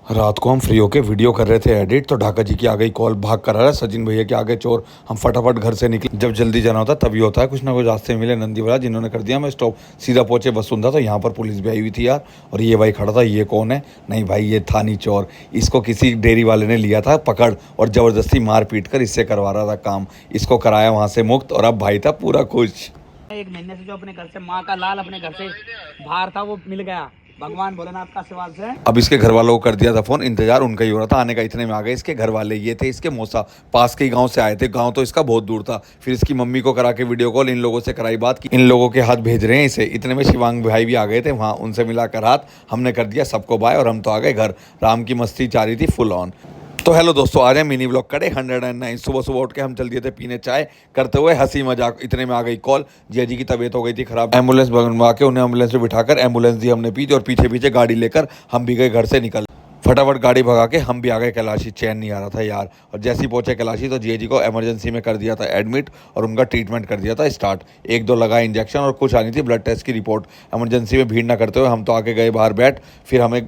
रात को हम फ्री होके वीडियो कर रहे थे एडिट, तो ढाका जी की आ गई कॉल। भाग कर आ रहा है सचिन भैया के आगे चोर। हम फटाफट घर से निकले। जब जल्दी जाना होता तभी होता है, कुछ ना कुछ रास्ते में मिले नंदी वाला जिन्होंने कर दिया मैं स्टॉप। सीधा पहुंचे वसुंधरा, तो यहाँ पर पुलिस भी आई हुई थी यार। और ये भाई खड़ा था, ये कौन है? नहीं भाई, ये था नहीं चोर। इसको किसी डेयरी वाले ने लिया था पकड़ और जबरदस्ती मार पीट कर इससे करवा रहा था काम। इसको कराया वहाँ से मुक्त और अब भाई था पूरा खुश। एक महीने से जो अपने घर से माँ का लाल अपने घर से बाहर था वो मिल गया, भगवान भोलेनाथ का आशीर्वाद से। अब इसके घर वालों को कर दिया था फोन, इंतजार उनका ही हो रहा था आने का। इतने में आ गए इसके घर वाले, ये थे इसके मौसा, पास के गांव से आए थे। गांव तो इसका बहुत दूर था। फिर इसकी मम्मी को करा के वीडियो कॉल इन लोगों से कराई बात की, इन लोगों के हाथ भेज रहे हैं इसे। इतने में शिवांग भाई भी आ गए थे वहाँ, उनसे मिलाकर हाथ हमने कर दिया सबको बाय और हम तो आ गए घर। राम की मस्ती जा रही थी फुल ऑन। तो हेलो दोस्तों, आ रहे हैं मिनी ब्लॉग करे 109। सुबह सुबह उठ के हम चल दिए थे पीने चाय, करते हुए हंसी मजाक। इतने में आ गई कॉल, जिया जी की तबीयत हो गई थी खराब। एम्बुलेंस बनवा के उन्हें एम्बुलेंस में बिठाकर एम्बुलेंस दी हमने पीछे, और पीछे पीछे गाड़ी लेकर हम भी गए घर से निकल। फटाफट गाड़ी भगा के हम भी आ गए कैलाशी। चैन नहीं आ रहा था यार। और जैसे ही पहुंचे कैलाशी तो जिया जी को इमरजेंसी में कर दिया था एडमिट और उनका ट्रीटमेंट कर दिया था स्टार्ट। एक दो लगा इंजेक्शन और कुछ आनी थी ब्लड टेस्ट की रिपोर्ट। इमरजेंसी में भीड़ ना करते हुए हम तो आके गए बाहर बैठ। फिर हमें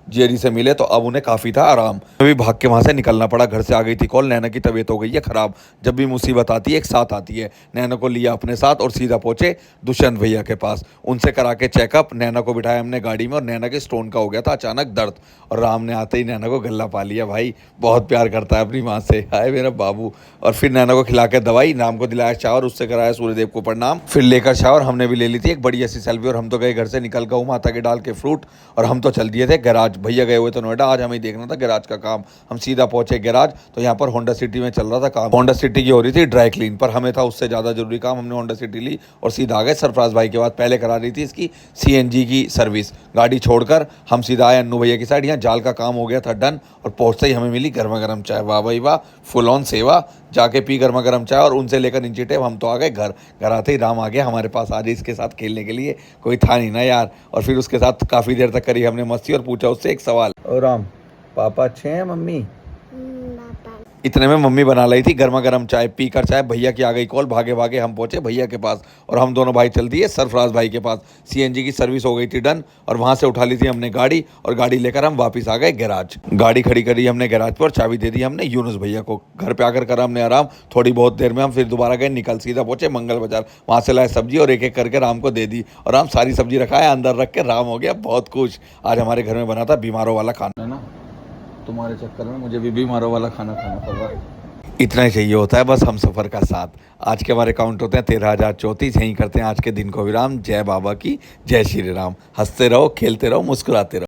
जेरी से मिले तो अब उन्हें काफ़ी था आराम। अभी भाग के वहाँ से निकलना पड़ा। घर से आ गई थी कॉल, नैना की तबीयत हो गई है ख़राब। जब भी मुसीबत आती है एक साथ आती है। नैना को लिया अपने साथ और सीधा पहुँचे दुष्यंत भैया के पास। उनसे करा के चेकअप, नैना को बिठाया हमने गाड़ी में और नैना के स्टोन का हो गया था अचानक दर्द। और राम ने आते ही नैना को गल्ला पा लिया। भाई बहुत प्यार करता है अपनी माँ से, हाय मेरा बाबू। और फिर नैना को खिला के दवाई, नाम को दिलाया शावर, उससे कराया सूर्यदेव को प्रणाम। फिर लेकर शावर हमने भी ले ली थी एक बढ़िया सी सेल्फी। और हम तो गए घर से निकल गऊ माता के डाल के फ्रूट। और हम तो चल दिए थे गैराज। भैया गए हुए तो नोएडा, आज हमें देखना था गैराज का काम। हम सीधा पहुंचे गैराज, तो यहाँ पर होंडा सिटी में चल रहा था काम। होंडा सिटी की हो रही थी ड्राई क्लीन, पर हमें था उससे ज़्यादा जरूरी काम। हमने होंडा सिटी ली और सीधा आ गए सरफराज भाई के बाद। पहले करा रही थी इसकी सीएनजी की सर्विस। गाड़ी छोड़कर हम सीधा आए अन्नू भैया की साइड। यहाँ जाल का काम हो गया था डन और पहुँचते ही हमें मिली गर्मा गर्म चाय। वाह भाई वाह, फुल ऑन सेवा। जाके पी गर्मा गर्म चाय और उनसे लेकर नीचे टेप। हम तो आ गए घर। घर आते ही राम आ गया हमारे पास, आज इसके साथ खेलने के लिए कोई था नहीं ना यार। और फिर उसके साथ काफ़ी देर तक करी हमने मस्ती और पूछा उससे एक सवाल, ओ राम पापा अच्छे हैं मम्मी? इतने में मम्मी बना लाई थी गर्मा गर्म चाय। पीकर चाय भैया की आ गई कॉल। भागे भागे हम पहुंचे भैया के पास और हम दोनों भाई चल दिए सरफराज भाई के पास। सीएनजी की सर्विस हो गई थी डन और वहां से उठा ली थी हमने गाड़ी और गाड़ी लेकर हम वापस आ गए गैराज। गाड़ी खड़ी करी हमने गैराज पर, चाबी दे दी हमने यूनुस भैया को। घर पे आकर करा हमने आराम। थोड़ी बहुत देर में हम फिर दोबारा गए निकल, सीधा पहुंचे मंगल बाजार। वहां से लाए सब्जी और एक एक करके राम को दे दी और राम सारी सब्जी रखाया अंदर रख के। राम हो गया बहुत खुश। आज हमारे घर में बना था बीमारों वाला खाना है ना, तुम्हारे चक्कर में मुझे भी बीमारों वाला खाना खाना पड़ रहा है। इतना ही चाहिए होता है बस हम सफ़र का साथ। आज के हमारे काउंट होते हैं 13,034। यहीं करते हैं आज के दिन को विराम। जय बाबा की, जय श्री राम। हंसते रहो, खेलते रहो, मुस्कुराते रहो।